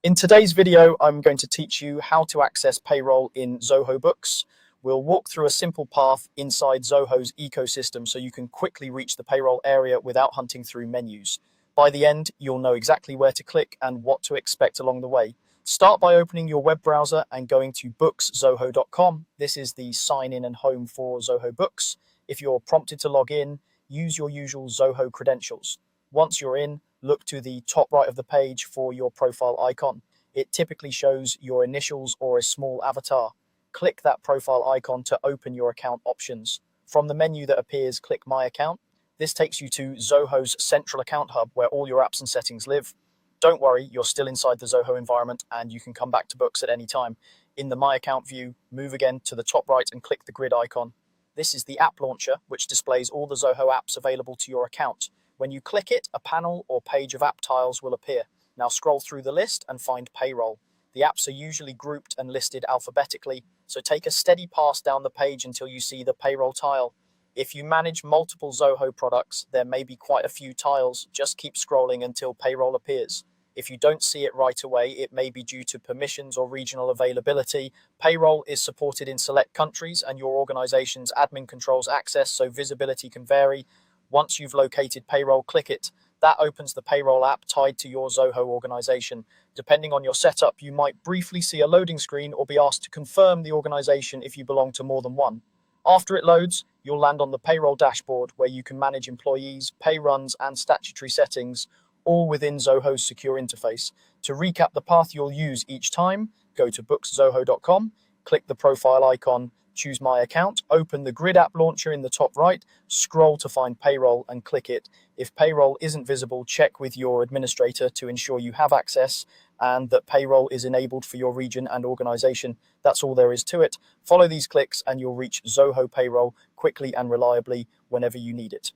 In today's video, I'm going to teach you how to access payroll in Zoho Books. We'll walk through a simple path inside Zoho's ecosystem so you can quickly reach the payroll area without hunting through menus. By the end, you'll know exactly where to click and what to expect along the way. Start by opening your web browser and going to bookszoho.com. This is the sign in and home for Zoho Books. If you're prompted to log in, use your usual Zoho credentials. Once you're in, look to the top right of the page for your profile icon. It typically shows your initials or a small avatar. Click that profile icon to open your account options. From the menu that appears, click My Account. This takes you to Zoho's central account hub where all your apps and settings live. Don't worry, you're still inside the Zoho environment and you can come back to Books at any time. In the My Account view, move again to the top right and click the grid icon. This is the app launcher, which displays all the Zoho apps available to your account. When you click it, a panel or page of app tiles will appear. Now scroll through the list and find Payroll. The apps are usually grouped and listed alphabetically, so take a steady pass down the page until you see the Payroll tile. If you manage multiple Zoho products, there may be quite a few tiles. Just keep scrolling until Payroll appears. If you don't see it right away, it may be due to permissions or regional availability. Payroll is supported in select countries and your organization's admin controls access, so visibility can vary. Once you've located Payroll, click it. That opens the Payroll app tied to your Zoho organization. Depending on your setup, you might briefly see a loading screen or be asked to confirm the organization if you belong to more than one. After it loads, you'll land on the Payroll dashboard where you can manage employees, pay runs, and statutory settings, all within Zoho's secure interface. To recap the path you'll use each time, go to bookszoho.com, click the profile icon, choose My Account, open the grid app launcher in the top right, scroll to find Payroll and click it. If Payroll isn't visible, check with your administrator to ensure you have access and that Payroll is enabled for your region and organization. That's all there is to it. Follow these clicks and you'll reach Zoho Payroll quickly and reliably whenever you need it.